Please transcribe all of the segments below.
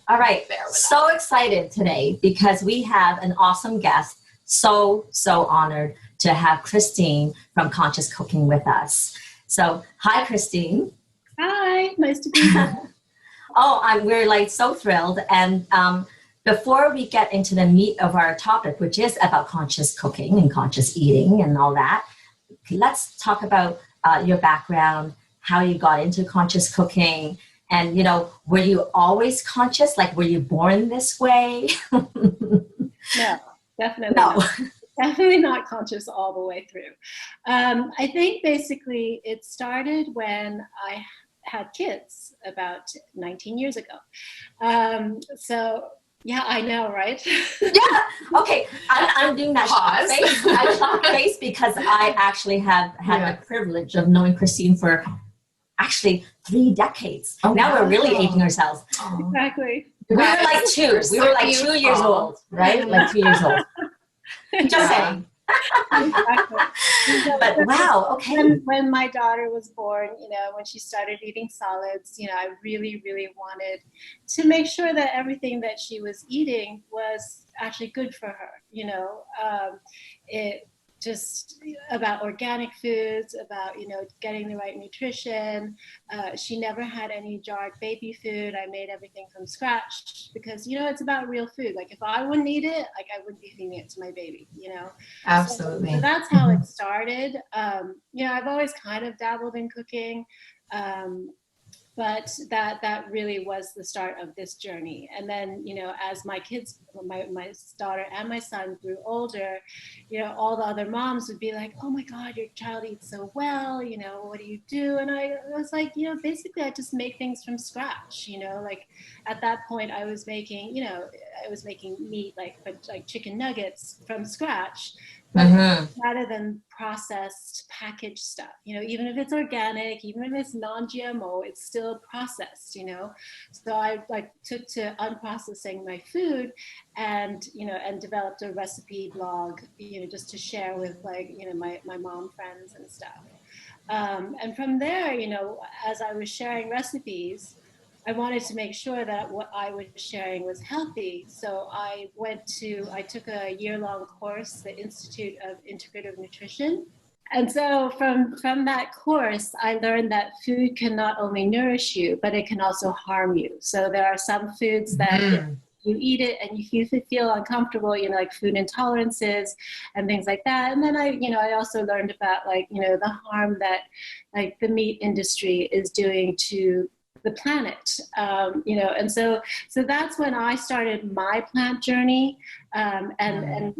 All right. So excited today because we have an awesome guest. So honored to have Christine from Conscious Cooking with us. So, hi, Christine. Hi, nice to be here. We're like so thrilled. And before we get into the meat of our topic, which is about conscious cooking and conscious eating and all that, let's talk about your background, how you got into conscious cooking. And, were you always conscious? Like, were you born this way? No, definitely No. not. Definitely not conscious all the way through. I think basically it started when I had kids about 19 years ago. Yeah, I know, right? Yeah. Okay. I'm doing that shock face. I shock face because I actually have had the privilege of knowing Christine for actually 3 decades. Now we're really aging ourselves. Exactly. We were like 2. We were like 2 years old, right? Like 2 years old. Just saying. Exactly. But wow, okay. When my daughter was born, when she started eating solids, I really, really wanted to make sure that everything that she was eating was actually good for her. It just about organic foods, about, getting the right nutrition. She never had any jarred baby food. I made everything from scratch because, it's about real food. Like if I wouldn't eat it, like I wouldn't be feeding it to my baby, Absolutely. So that's how it started. I've always kind of dabbled in cooking. But that really was the start of this journey. And then, as my kids, my daughter and my son grew older, all the other moms would be like, oh my God, your child eats so well, what do you do? And I was like, basically I just make things from scratch, like at that point I was making meat, like chicken nuggets from scratch. But rather than processed packaged stuff, even if it's organic, even if it's non-GMO, it's still processed, So I took to unprocessing my food and, and developed a recipe blog, just to share with my mom friends and stuff. And from there, as I was sharing recipes, I wanted to make sure that what I was sharing was healthy. So I took a year-long course, the Institute of Integrative Nutrition. And so from that course, I learned that food can not only nourish you, but it can also harm you. So there are some foods that you eat it and you feel uncomfortable, like food intolerances and things like that. And then I also learned about the harm that the meat industry is doing to the planet, and so that's when I started my plant journey, and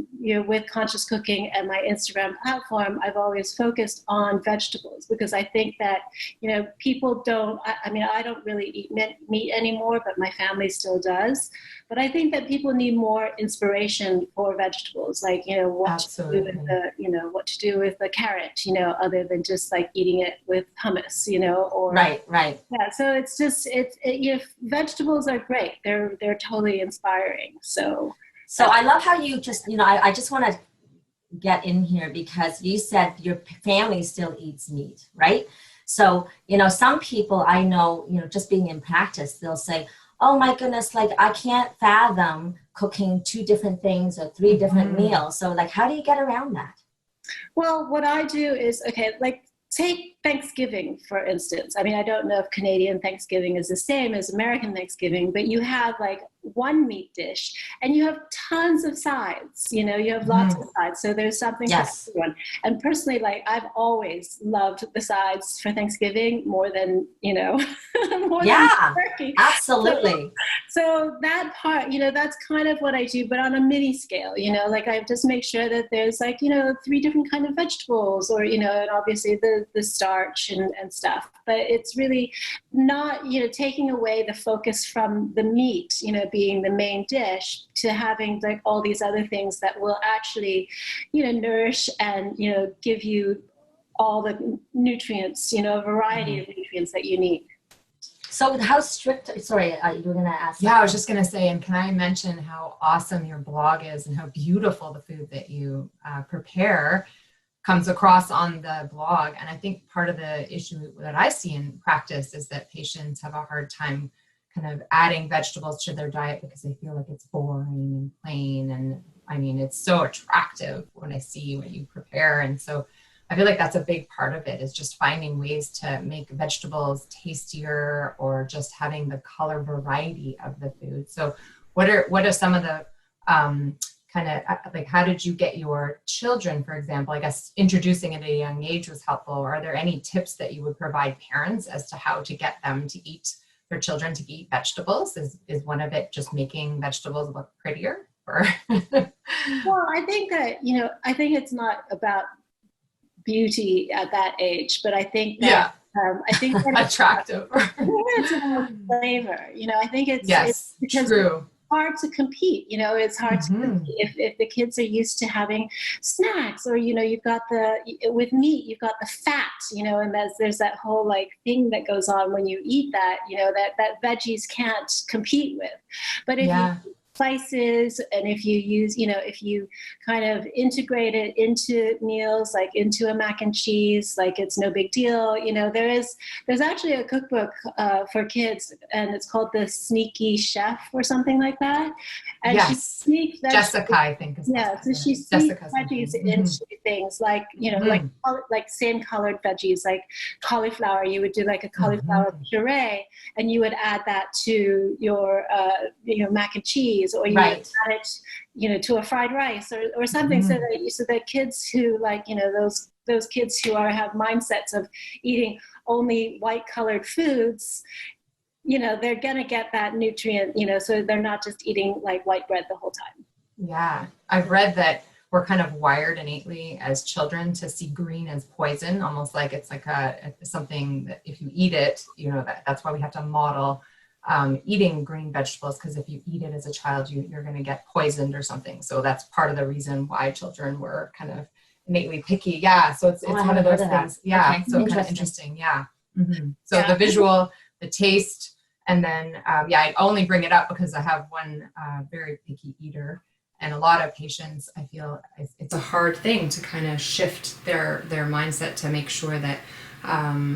with conscious cooking and my Instagram platform, I've always focused on vegetables because I think that people don't. I don't really eat meat anymore, but my family still does. But I think that people need more inspiration for vegetables, like what to do with what to do with the carrot, other than just like eating it with hummus, or right. Yeah, so it's just vegetables are great. They're totally inspiring. So I love how you just I just want to get in here because you said your family still eats meat, right? So some people I know, just being in practice, they'll say, oh my goodness, like I can't fathom cooking 2 different things or 3 different meals. So like, how do you get around that? Well, what I do is, take Thanksgiving, for instance. I don't know if Canadian Thanksgiving is the same as American Thanksgiving, but you have one meat dish and you have tons of sides, you have lots of sides. So there's something for everyone. And personally, I've always loved the sides for Thanksgiving more than, more than turkey. Absolutely. So that part, that's kind of what I do, but on a mini scale, I just make sure that there's 3 different kind of vegetables or, and obviously the starch and stuff, but it's really not, taking away the focus from the meat, being the main dish, to having all these other things that will actually, nourish and, give you all the nutrients, a variety of nutrients that you need. So how strict, sorry, you were going to ask. Yeah, I was just going to say, and can I mention how awesome your blog is and how beautiful the food that you prepare comes across on the blog. And I think part of the issue that I see in practice is that patients have a hard time kind of adding vegetables to their diet because they feel like it's boring and plain. And I mean, it's so attractive when I see what you prepare. And so I feel like that's a big part of it, is just finding ways to make vegetables tastier, or just having the color variety of the food. So what are some of the kind of like, how did you get your children, for example? I guess introducing it at a young age was helpful. Are there any tips that you would provide parents as to how to get them to eat, their children to eat vegetables? Is one of it just making vegetables look prettier? Or Well, I think that, I think it's not about beauty at that age, but I think that, I think that attractive. it's about flavor. I think it's because true. hard to compete. It's hard to compete if the kids are used to having snacks, or you've got with meat, you've got the fat, and there's that whole like thing that goes on when you eat that, that veggies can't compete with. But if you spices, and if you use, if you kind of integrate it into meals, like into a mac and cheese, like it's no big deal. There's actually a cookbook for kids, and it's called The Sneaky Chef or something like that. And she sneaks Jessica, I think. So she sneaks veggies into things like, like same colored veggies, like cauliflower. You would do like a cauliflower puree, and you would add that to your, mac and cheese, or you would add it, to a fried rice or something, so that kids who like, those kids who have mindsets of eating only white colored foods, they're going to get that nutrient, so they're not just eating like white bread the whole time. Yeah. I've read that we're kind of wired innately as children to see green as poison, almost like it's like something that if you eat it, that's why we have to model eating green vegetables, because if you eat it as a child, you're going to get poisoned or something. So that's part of the reason why children were kind of innately picky. Yeah. So it's one of those things. Yeah. Okay. So kind of interesting. Yeah. Mm-hmm. So the visual, the taste, and then, I only bring it up because I have one very picky eater, and a lot of patients, I feel it's a hard thing to kind of shift their mindset to make sure that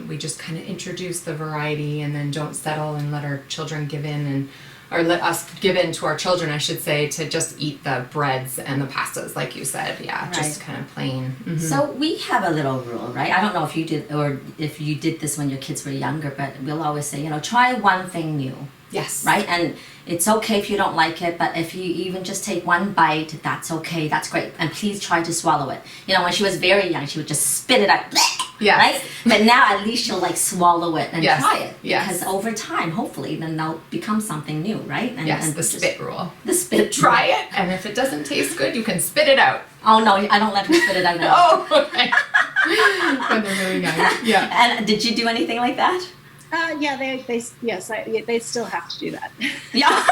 we just kind of introduce the variety, and then don't settle and let our children give in, or let us give in to our children, I should say, to just eat the breads and the pastas, like you said. Yeah, just kind of plain. Mm-hmm. So we have a little rule, right? I don't know if you did, or if you did this when your kids were younger, but we'll always say, try one thing new. Yes. Right? And it's okay if you don't like it, but if you even just take one bite, that's okay. That's great. And please try to swallow it. When she was very young, she would just spit it out. Yes. Right? But now at least she'll like swallow it and try it. Yes. Because over time, hopefully, then they'll become something new, right? And the spit rule. The spit Try it, and if it doesn't taste good, you can spit it out. Oh no, I don't let her spit it out now. Oh, okay. When they're really young. Yeah. And did you do anything like that? They still have to do that. Yeah.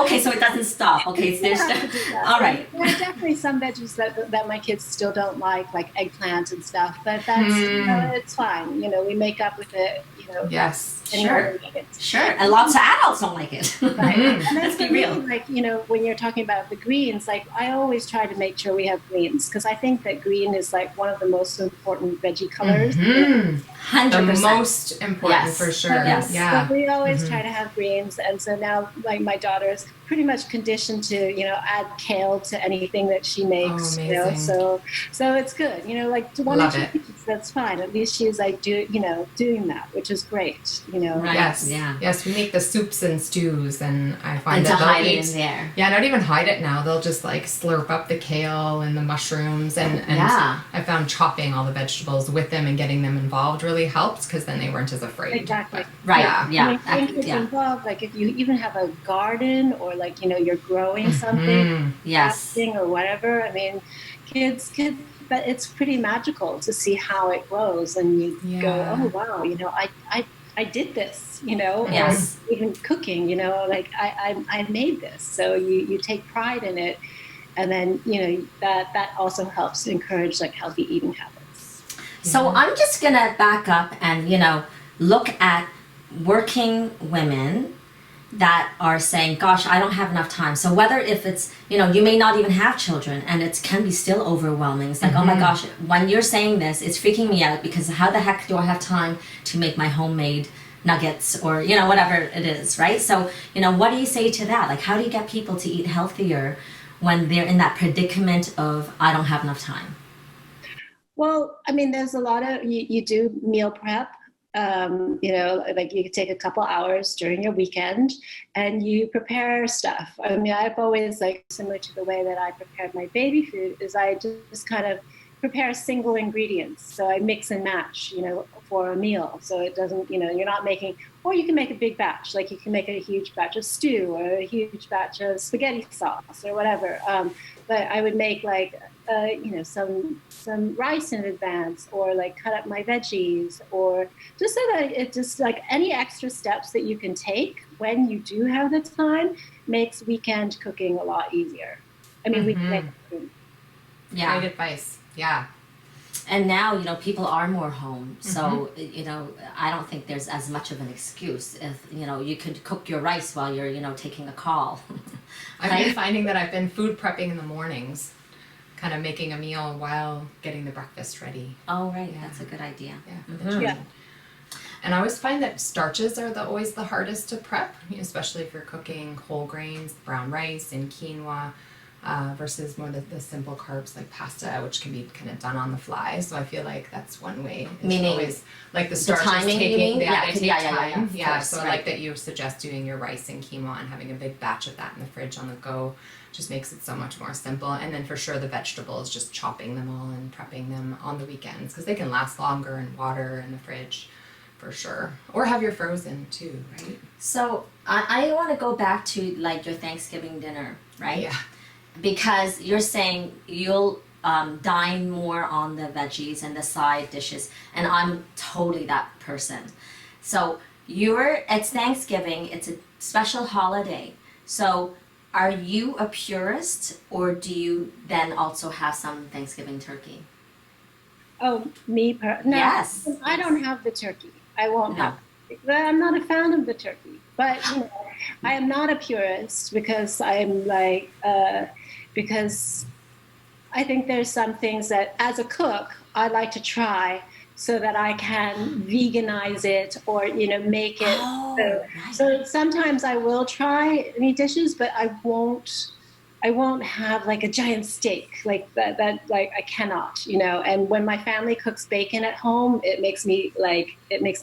Okay, so it doesn't stop. Okay, so there's all right. There are definitely some veggies that my kids still don't like eggplant and stuff, but that's it's fine. We make up with it. Yes. Sure. Sure. And lots of adults don't like it. Right. And let's be real. Like, when you're talking about the greens, like I always try to make sure we have greens, because I think that green is like one of the most important veggie colors. 100%. The most important for sure. Yes. Yeah. So we always try to have greens, and so now like my daughter is pretty much conditioned to add kale to anything that she makes. So it's good. Like one or two pieces, that's fine. At least she's like doing that, which is great. Right. Yes. Yeah. Yes, we make the soups and stews, and I find that they'll hide eat. it in there. Yeah, not even hide it now. They'll just like slurp up the kale and the mushrooms, and I found chopping all the vegetables with them and getting them involved really helped, because then they weren't as afraid. Exactly. But, right. Yeah. I think it's involved. Like if you even have a garden, or like you're growing something, or whatever. I mean, kids. But it's pretty magical to see how it grows, and you go, oh wow, I did this, Yes. or even cooking, like I made this. So you take pride in it, and then that also helps encourage like healthy eating habits. So I'm just gonna back up and look at working women that are saying, gosh, I don't have enough time. So whether if it's, you may not even have children, and it can be still overwhelming. It's like, oh my gosh, when you're saying this, it's freaking me out, because how the heck do I have time to make my homemade nuggets or, whatever it is, right? So, what do you say to that? Like, how do you get people to eat healthier when they're in that predicament of, I don't have enough time? Well, I mean, there's a lot of, you do meal prep. Like you could take a couple hours during your weekend and you prepare stuff. I mean, I've always, like, similar to the way that I prepared my baby food, is I just kind of prepare single ingredients. So I mix and match, for a meal. So it doesn't, you're not making, or you can make a big batch, like you can make a huge batch of stew or a huge batch of spaghetti sauce or whatever. But I would make like, some rice in advance, or like cut up my veggies, or just so that it just, like, any extra steps that you can take when you do have the time makes weekend cooking a lot easier. I mean, weekend cooking. Yeah. Great advice. Yeah. And now, people are more home. So, I don't think there's as much of an excuse if, you could cook your rice while you're, taking a call. I've been finding that I've been food prepping in the mornings, kind of making a meal while getting the breakfast ready. Oh, right. Yeah. That's a good idea. Yeah, for the children. And I always find that starches are always the hardest to prep, especially if you're cooking whole grains, brown rice and quinoa, versus more the simple carbs like pasta, which can be kind of done on the fly. So I feel like that's one way. Meaning always, like the starches timing, taking, they take time. Yeah, So I like that you suggest doing your rice and quinoa and having a big batch of that in the fridge on the go. Just makes it so much more simple. And then for sure the vegetables, just chopping them all and prepping them on the weekends, because they can last longer in water in the fridge for sure. Or have your frozen too, right? So I want to go back to, like, your Thanksgiving dinner, right? Yeah. Because you're saying you'll dine more on the veggies and the side dishes, and I'm totally that person. So it's Thanksgiving, it's a special holiday. So are you a purist, or do you then also have some Thanksgiving turkey? Oh, no, Yes. I don't have the turkey. I won't have it. I'm not a fan of the turkey, but I am not a purist, because I'm like, because I think there's some things that as a cook I like to try so that I can veganize it, or make it. So sometimes I will try any dishes, but I won't have like a giant steak like that like I cannot, and when my family cooks bacon at home, it makes me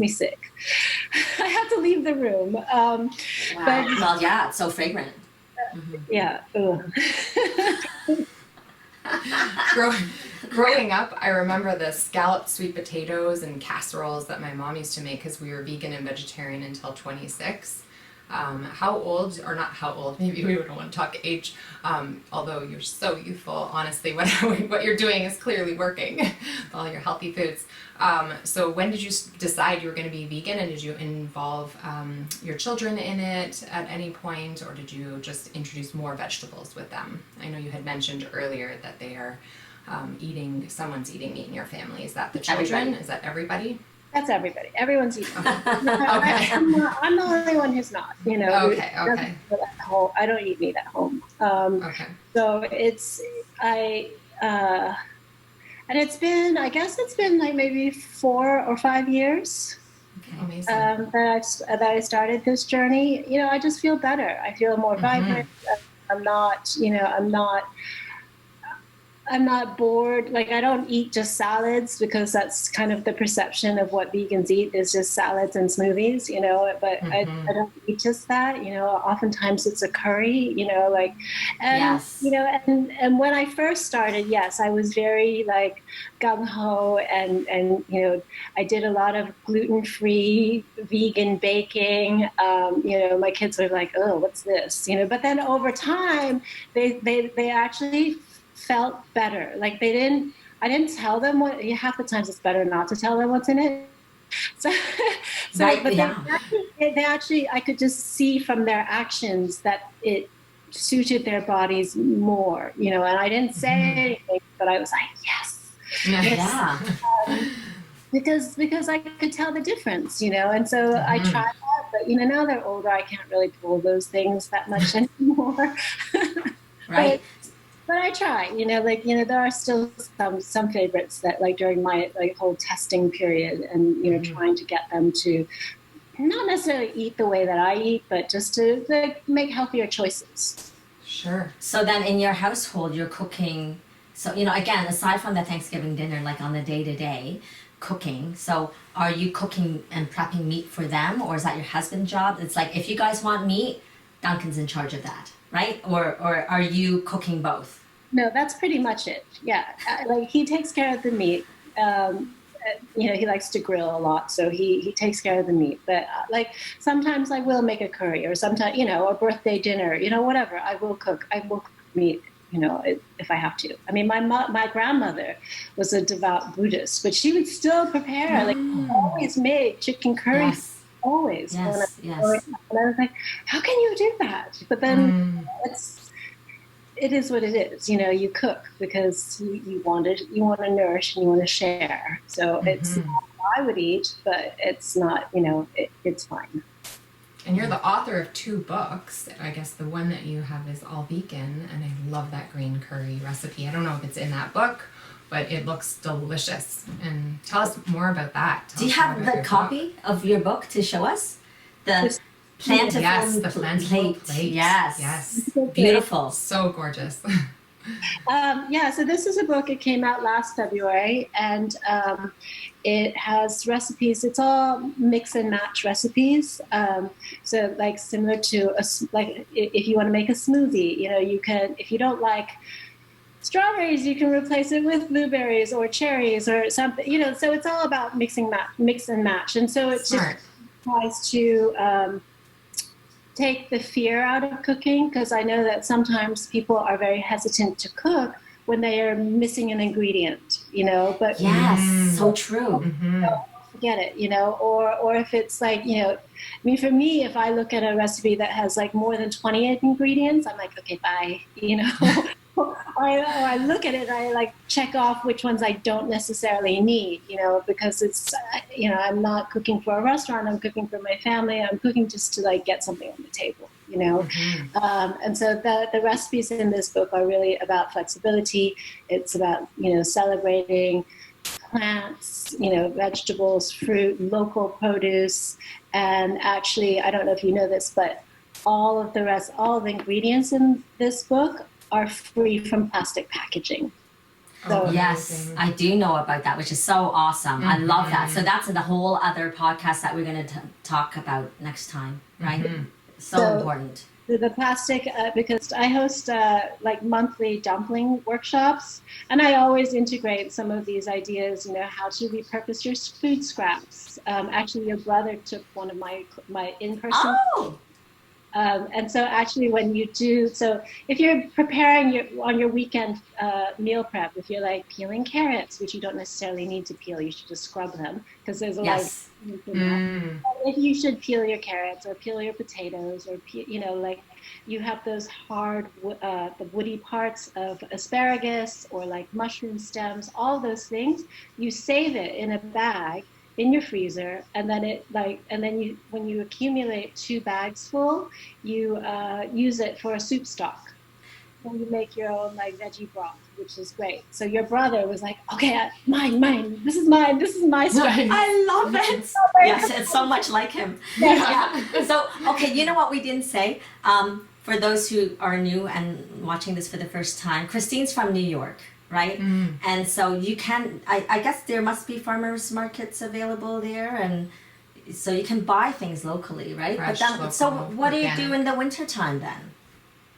sick. I have to leave the room. Wow. But, well, yeah, it's so fragrant. Yeah. Growing up, I remember the scalloped sweet potatoes and casseroles that my mom used to make, because we were vegan and vegetarian until 26. How old, or not how old, maybe we wouldn't want to talk age, although you're so youthful, honestly, what you're doing is clearly working with all your healthy foods. So when did you decide you were going to be vegan, and did you involve your children in it at any point, or did you just introduce more vegetables with them? I know you had mentioned earlier that they are someone's eating meat in your family. Is that the children? Everybody. Is that everybody? That's everybody. Everyone's eating. Okay. I'm the only one who's not. Okay. I don't eat meat at home. Okay. So and it's been like maybe 4 or 5 years. Okay. Amazing. That I started this journey. I just feel better. I feel more vibrant. I'm not bored. Like, I don't eat just salads, because that's kind of the perception of what vegans eat, is just salads and smoothies, but I don't eat just that, oftentimes it's a curry, and, yes. And when I first started, yes, I was very like gung-ho, and I did a lot of gluten-free vegan baking. My kids were like, oh, what's this? But then over time, they actually felt better. Like I didn't tell them half the times it's better not to tell them what's in it. Right, but yeah. they actually, I could just see from their actions that it suited their bodies more, and I didn't say anything, but I was like, yes. Yeah. Because I could tell the difference, and so I tried that, but now they're older, I can't really pull those things that much anymore. Right. But I try, there are still some favorites that, like, during my whole testing period, and trying to get them to not necessarily eat the way that I eat, but just to like, make healthier choices. Sure. So then in your household, you're cooking. So, again, aside from the Thanksgiving dinner, like on the day to day cooking, so are you cooking and prepping meat for them, or is that your husband's job? It's like, if you guys want meat, Duncan's in charge of that, right? Or are you cooking both? No, that's pretty much it. Yeah. Like he takes care of the meat. He likes to grill a lot, so he takes care of the meat. But like sometimes I will make a curry, or sometimes, a birthday dinner, whatever. I will cook meat, if I have to. I mean, my grandmother was a devout Buddhist, but she would still prepare, like always made chicken curry. Yes. Always. Yes. And I was like, how can you do that? But then it is what it is. You cook because you want to nourish and you want to share. So it's not what I would eat, but it's not, it's fine. And you're the author of 2 books. I guess the one that you have is all vegan, and I love that green curry recipe. I don't know if it's in that book, but it looks delicious. And tell us more about that. Do you have the copy of your book to show us? The Plentiful Yes, the Plentiful Plate. Yes. Yes. Beautiful. So gorgeous. So this is a book. It came out last February, and it has recipes. It's all mix and match recipes. So like similar to if you want to make a smoothie, you can, if you don't like strawberries, you can replace it with blueberries or cherries or something, so it's all about mix and match. And so it just tries to take the fear out of cooking, because I know that sometimes people are very hesitant to cook when they are missing an ingredient, but yes, so true. Forget it, or if it's like, I mean, for me, if I look at a recipe that has like more than 28 ingredients, I'm like, okay, bye, I look at it and I like check off which ones I don't necessarily need, because it's, I'm not cooking for a restaurant, I'm cooking for my family, I'm cooking just to like get something on the table, and so the recipes in this book are really about flexibility. It's about, celebrating plants, vegetables, fruit, local produce, and actually, I don't know if you know this, but all of the ingredients in this book are free from plastic packaging. So, yes, I do know about that, which is so awesome. I love that. So that's the whole other podcast that we're going to talk about next time, right? So important. The plastic, because I host like monthly dumpling workshops, and I always integrate some of these ideas, how to repurpose your food scraps. Actually, your brother took one of my in-person. Oh! And so actually when you do, so if you're preparing on your weekend meal prep, if you're like peeling carrots, which you don't necessarily need to peel, you should just scrub them, because there's a lot of if you should peel your carrots or peel your potatoes, or like you have those hard the woody parts of asparagus or like mushroom stems, all those things, you save it in a bag in your freezer, and then you, when you accumulate 2 bags full, you use it for a soup stock. And you make your own like veggie broth, which is great. So your brother was like, okay, mine, this is my story. I love it. Yes, it's so much like him. Yeah. So, okay, you know what we didn't say? For those who are new and watching this for the first time, Christine's from New York, right? And so you can, I guess there must be farmers markets available there, and so you can buy things locally, right? Fresh, but then, local, so what do you organic. do in the wintertime then?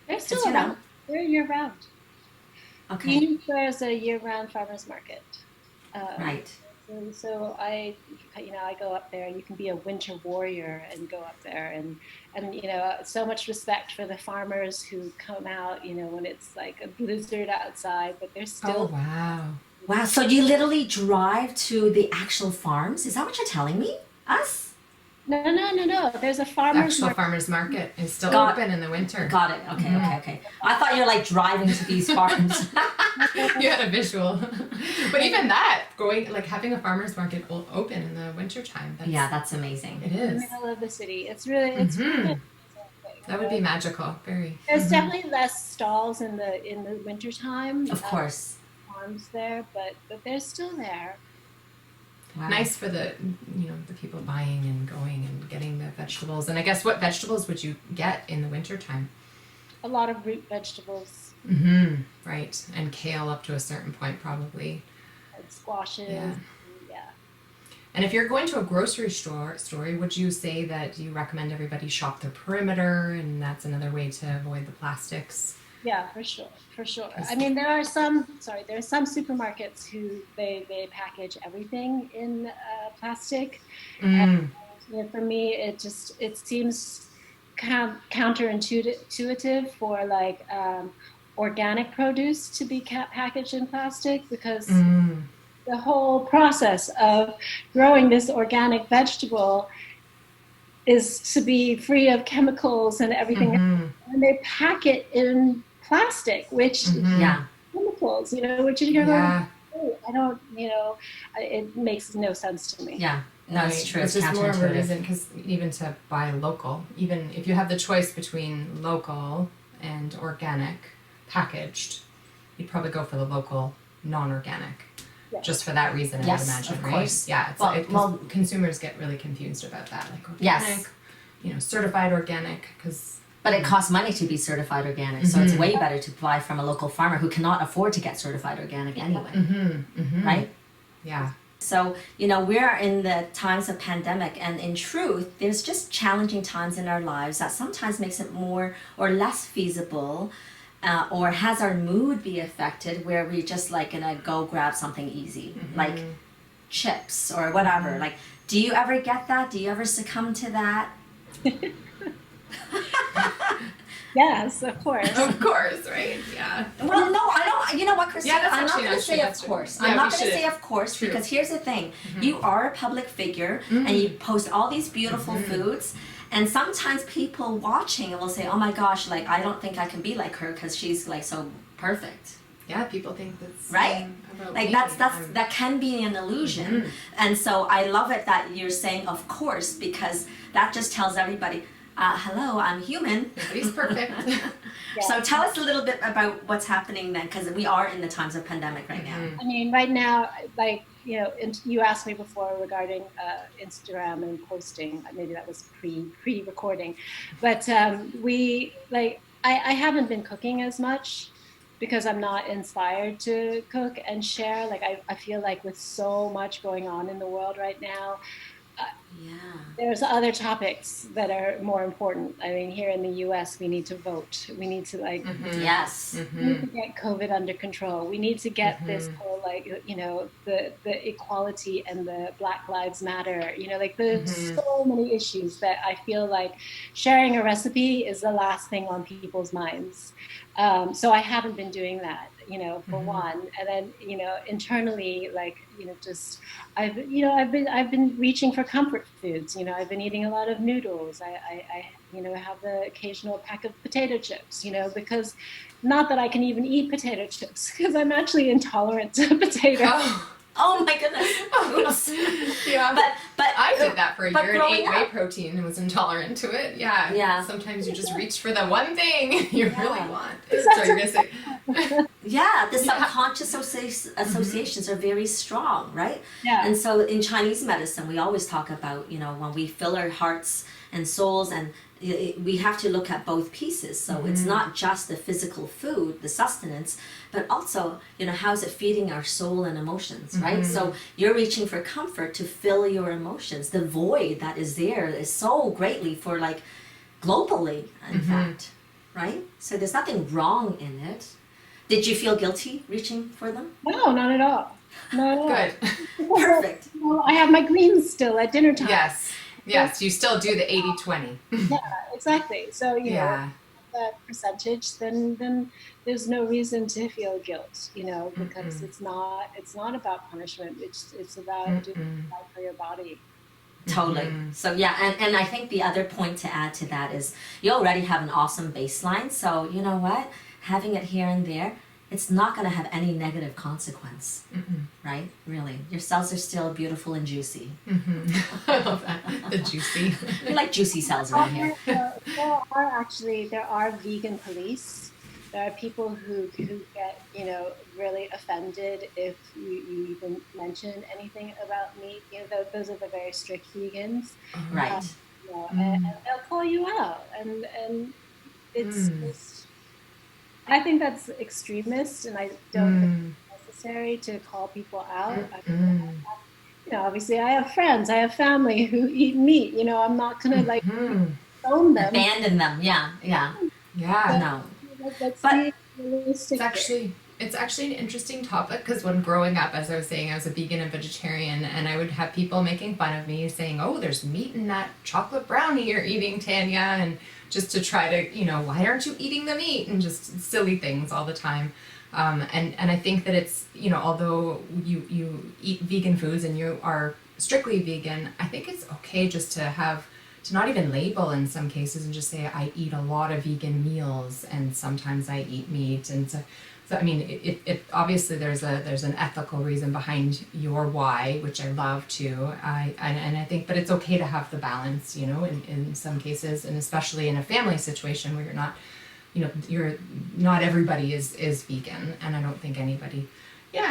They're still around. They're year-round. Okay. There's a year-round farmers market. Right. So I go up there, and you can be a winter warrior and go up there, and so much respect for the farmers who come out, when it's like a blizzard outside, but they're still. Oh, wow. Wow. So you literally drive to the actual farms? Is that what you're telling me? Us? No. There's a farmers Actual market. farmers market is still open in the winter. Got it. Okay. I thought you were like driving to these farms. You had a visual. But even that, having a farmers market open in the wintertime. That's amazing. It In the is. middle of the city. It's really That would be magical. Very. There's definitely less stalls in the wintertime. Of course. Farms there, but they're still there. Wow. Nice for the the people buying and going and getting the vegetables. And I guess what vegetables would you get in the wintertime? A lot of root vegetables. Right. And kale up to a certain point probably. And squashes. Yeah. Yeah. And if you're going to a grocery store, would you say that you recommend everybody shop their perimeter, and that's another way to avoid the plastics? Yeah, for sure. I mean, there are some supermarkets who they package everything in plastic. And, for me, it seems kind of counterintuitive for like organic produce to be packaged in plastic, because the whole process of growing this organic vegetable is to be free of chemicals and everything. And they pack it in plastic, which chemicals, which you're like, oh, I don't, it makes no sense to me. Yeah, no, it's true. It's just more of a reason, because even to buy local, even if you have the choice between local and organic packaged, you'd probably go for the local non-organic. Just for that reason, I would imagine, of right? course. Yeah, consumers get really confused about that, like organic, certified organic, because. But it costs money to be certified organic, so it's way better to buy from a local farmer who cannot afford to get certified organic anyway, right? Yeah. So, we're in the times of pandemic, and in truth, there's just challenging times in our lives that sometimes makes it more or less feasible. Or has our mood be affected where we just like gonna go grab something easy, like chips or whatever. Like, do you ever get that? Do you ever succumb to that? Yes, of course. Of course, right? Yeah. Well, no, I don't. You know what, Christine? Yeah, I'm not going to say of course. I'm not going to say of course because here's the thing. You are a public figure and you post all these beautiful foods. And sometimes people watching will say, oh my gosh, like, I don't think I can be like her because she's like so perfect. Yeah, people think that's right. Like that can be an illusion. And so I love it that you're saying of course, because that just tells everybody, hello, I'm human. Nobody's perfect. So tell us a little bit about what's happening then, because we are in the times of pandemic right now. I mean, right now, like, you asked me before regarding Instagram and posting. Maybe that was pre-recording, but I haven't been cooking as much because I'm not inspired to cook and share. Like I feel like with so much going on in the world right now, there's other topics that are more important. I mean, here in the U.S., we need to vote. We need to we need to get COVID under control. We need to get this whole the equality and the Black Lives Matter. There's so many issues that I feel like sharing a recipe is the last thing on people's minds. So I haven't been doing that. For one, and then internally, I've been reaching for comfort foods. I've been eating a lot of noodles. I have the occasional pack of potato chips. Because not that I can even eat potato chips, because I'm actually intolerant to potatoes. Oh my goodness. Oops. Yeah. But I did that for a year and ate whey up. protein and was intolerant to it. Yeah. Yeah. Sometimes you just reach for the one thing you really want. So you're gonna say the subconscious associations are very strong, right? Yeah. And so in Chinese medicine, we always talk about, when we fill our hearts and souls, and we have to look at both pieces. So it's not just the physical food, the sustenance, but also, how is it feeding our soul and emotions, right? So you're reaching for comfort to fill your emotions. The void that is there is so greatly for globally, in fact, right? So there's nothing wrong in it. Did you feel guilty reaching for them? No, not at all. Not at all. good. Perfect. I have my greens still at dinner time. Yes, you still do the 80-20. Yeah, exactly. So that percentage, then there's no reason to feel guilt, because it's not about punishment. It's about doing right for your body. Totally. So and I think the other point to add to that is you already have an awesome baseline. So you know what? Having it here and there, it's not going to have any negative consequence, right? Really. Your cells are still beautiful and juicy. I love that. The juicy. We like juicy cells around here. There are vegan police There are people who get, you know, really offended if you even mention anything about meat. You know, those are the very strict vegans. Right. You know, and they'll call you out, and it's just, I think that's extremist, and I don't think it's necessary to call people out. I mean, you know, obviously I have friends, I have family who eat meat. You know, I'm not gonna like own them. Abandon them. Yeah. Yeah. Yeah. No. Let's But be realistic. It's actually an interesting topic because when growing up, as I was saying, I was a vegan and vegetarian, and I would have people making fun of me saying, "Oh, there's meat in that chocolate brownie you're eating, Tanya," and just to try to, you know, why aren't you eating the meat, and just silly things all the time. And I think that it's, you know, although you eat vegan foods and you are strictly vegan, I think it's okay just to not even label in some cases and just say I eat a lot of vegan meals and sometimes I eat meat. And so I mean, it obviously there's an ethical reason behind your why, which I love too. And I think, but it's okay to have the balance, you know, in some cases, and especially in a family situation where you're not, you know, not everybody is vegan, and I don't think anybody,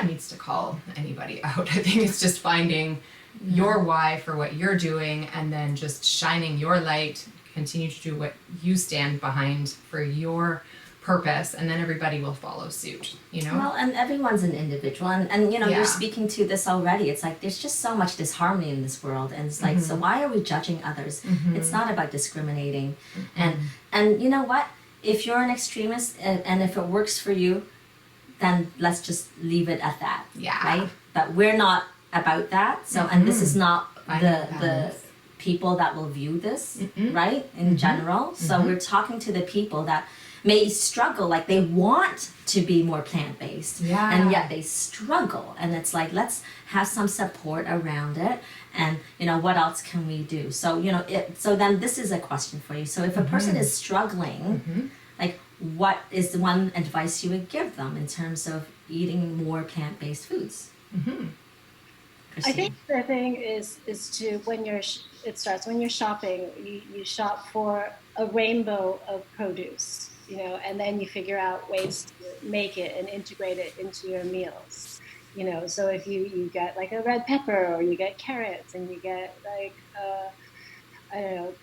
needs to call anybody out. I think it's just finding your why for what you're doing, and then just shining your light, continue to do what you stand behind for your purpose, and then everybody will follow suit, you know? well, and everyone's an individual, and you know, Yeah. you're speaking to this already. It's like there's just so much disharmony in this world, and it's like, so why are we judging others? It's not about discriminating, and you know what? If you're an extremist and if it works for you, then let's just leave it at that. Yeah. Right? But we're not about that. So, and this is not Finding the balance. people that will view this, right? In general. So we're talking to the people that may struggle, like they want to be more plant-based, and yet they struggle. And it's like, let's have some support around it. And you know, what else can we do? So you know, so then this is a question for you. So if a person is struggling, like what is the one advice you would give them in terms of eating more plant-based foods? I think the thing is to, when it starts when you're shopping, you shop for a rainbow of produce, you know, and then you figure out ways to make it and integrate it into your meals, you know. So if you get like a red pepper, or you get carrots, and you get like I don't know,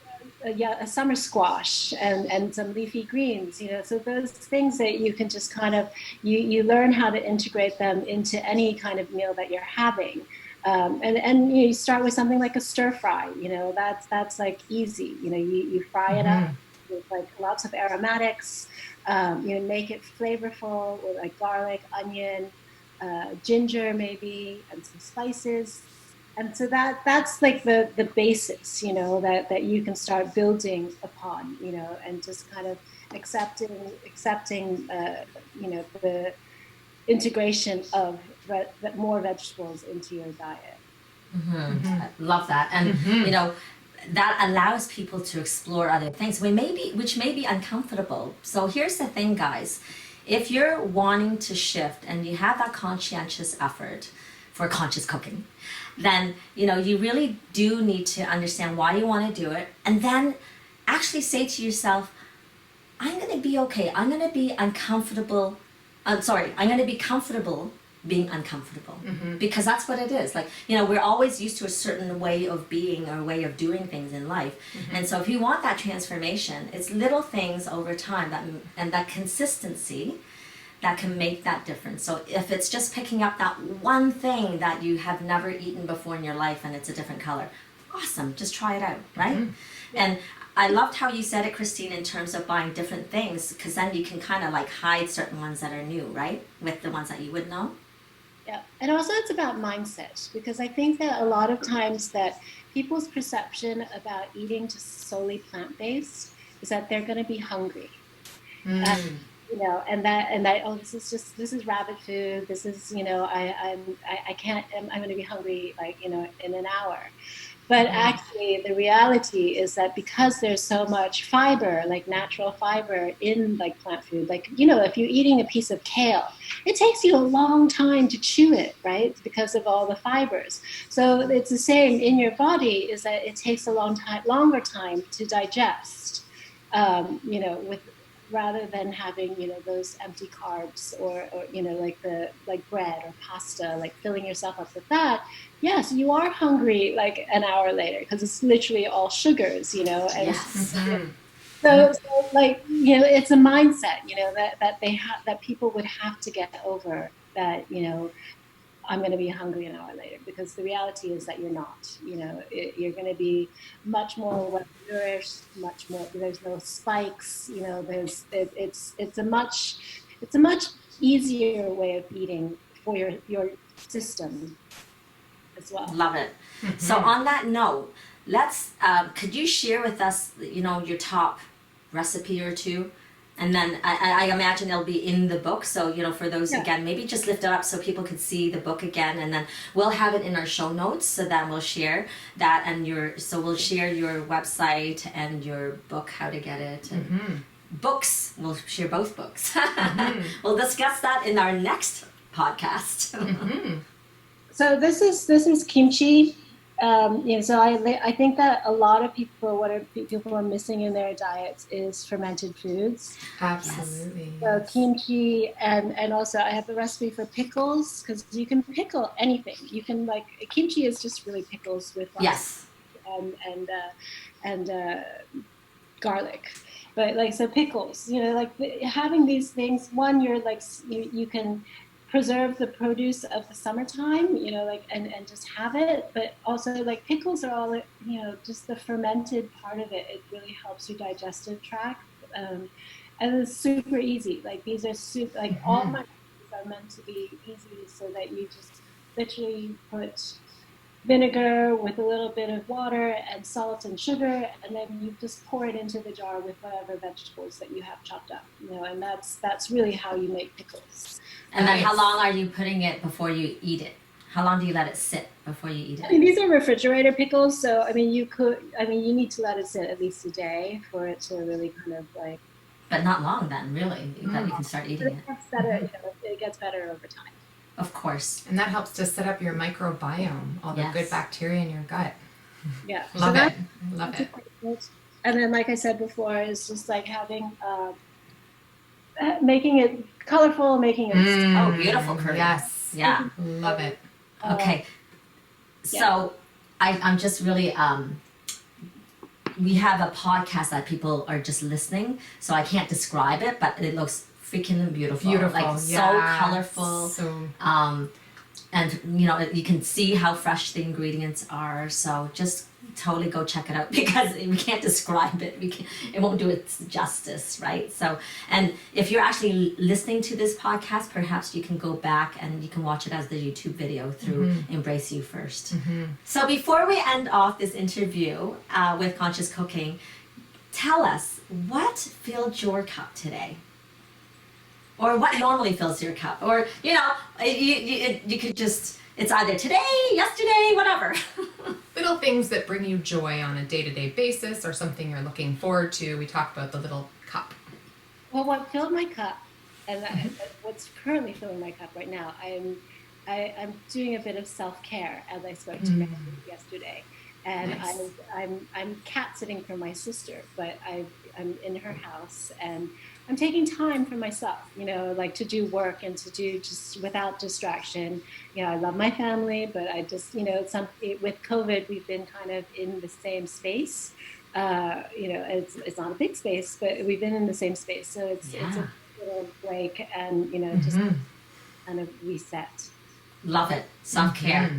a summer squash and some leafy greens, you know, so those things that you can just kind of you learn how to integrate them into any kind of meal that you're having. And you start with something like a stir fry, you know, that's like easy, you know, you fry it up with like lots of aromatics, you make it flavorful with like garlic, onion, ginger maybe, and some spices. And so that's like the basics, you know, that you can start building upon, you know, and just kind of accepting you know, the integration of more vegetables into your diet. I love that. And you know, that allows people to explore other things which may be uncomfortable. So here's the thing, guys. If you're wanting to shift and you have that conscientious effort for conscious cooking, then you know, you really do need to understand why you want to do it, and then actually say to yourself, I'm going to be okay. I'm going to be uncomfortable. I'm going to be comfortable being uncomfortable, because that's what it is. Like, you know, we're always used to a certain way of being or way of doing things in life. And so if you want that transformation, it's little things over time and that consistency that can make that difference. So if it's just picking up that one thing that you have never eaten before in your life and it's a different color, awesome, just try it out, right? And I loved how you said it, Christine, in terms of buying different things, because then you can kind of like hide certain ones that are new, right? With the ones that you would know. Yeah, and also it's about mindset, because I think that a lot of times that people's perception about eating just solely plant-based is that they're going to be hungry. You know, and that oh, this is rabbit food. This is, you know, I can't. I'm going to be hungry, like, you know, in an hour. But actually, the reality is that because there's so much fiber, like natural fiber in like plant food, like, you know, if you're eating a piece of kale, it takes you a long time to chew it, right? Because of all the fibers. So it's the same in your body, is that it takes a longer time to digest, you know, with rather than having, those empty carbs or like bread or pasta, like filling yourself up with that, yes, you are hungry like an hour later because it's literally all sugars, and Yes. so like, it's a mindset, that people would have to get over, that, I'm going to be hungry an hour later, because the reality is that you're not. You're going to be much more well nourished, much more. There's no spikes. It's a much easier way of eating for your system as well. Love it. So on that note, let's. Could you share with us, your top recipe or two? And then I imagine it'll be in the book. So, for those, again, maybe just lift it up so people could see the book again. And then we'll have it in our show notes. So then we'll share that we'll share your website and your book, how to get it. And books, we'll share both books. We'll discuss that in our next podcast. So this is kimchi. So I think that a lot of people, people are missing in their diets is fermented foods. Absolutely. So kimchi, and also I have the recipe for pickles, because you can pickle anything. You can, kimchi is just really pickles with and garlic. But so pickles, having these things, one, you can preserve the produce of the summertime, and just have it. But also, pickles are all, just the fermented part of it. It really helps your digestive tract. And it's super easy. These are all my recipes are meant to be easy, so that you just literally put vinegar with a little bit of water and salt and sugar, and then you just pour it into the jar with whatever vegetables that you have chopped up, and that's really how you make pickles. And then how long are you putting it before you eat it? How long do you let it sit before you eat it? These are refrigerator pickles, so you need to let it sit at least a day for it to really kind of But not long then, really, that you can start eating it. It gets better, it gets better over time. Of course. And that helps to set up your microbiome, all the good bacteria in your gut. Yeah. Love it. Love it. And then, like I said before, it's just having, making it colorful, making it beautiful curry. Yes. Yeah. Love it. Okay. So I'm just really, we have a podcast that people are just listening, so I can't describe it, but it looks freaking beautiful. So colorful. So and you can see how fresh the ingredients are. So just totally go check it out, because we can't describe it. It won't do it justice, right? So, and if you're actually listening to this podcast, perhaps you can go back and you can watch it as the YouTube video through Embrace You First. So before we end off this interview with Conscious Cooking, tell us what filled your cup today. Or what normally fills your cup. Or, you could just, it's either today, yesterday, whatever. Little things that bring you joy on a day-to-day basis, or something you're looking forward to. We talked about the little cup. Well, what filled my cup, and what's currently filling my cup right now, I'm doing a bit of self-care, as I spoke to Mary yesterday. And nice. I'm cat sitting for my sister, but I'm in her house, and I'm taking time for myself, to do work and to do just without distraction. I love my family, but I just, with COVID, we've been kind of in the same space. It's not a big space, but we've been in the same space. So it's a little break and, just kind of reset. Love it. Self-care.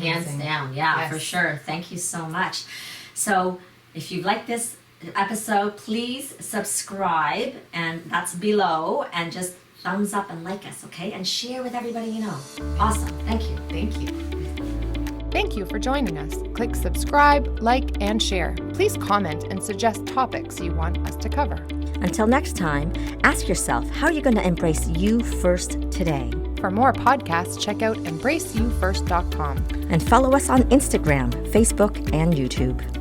Hands down. Yeah, yes. For sure. Thank you so much. So if you like this episode, please subscribe, and that's below, and just thumbs up and like us, okay? And share with everybody you know. Awesome. Thank you. Thank you. Thank you for joining us. Click subscribe, like, and share. Please comment and suggest topics you want us to cover. Until next time, ask yourself, how are you going to embrace you first today? For more podcasts, check out embraceyoufirst.com. And follow us on Instagram, Facebook, and YouTube.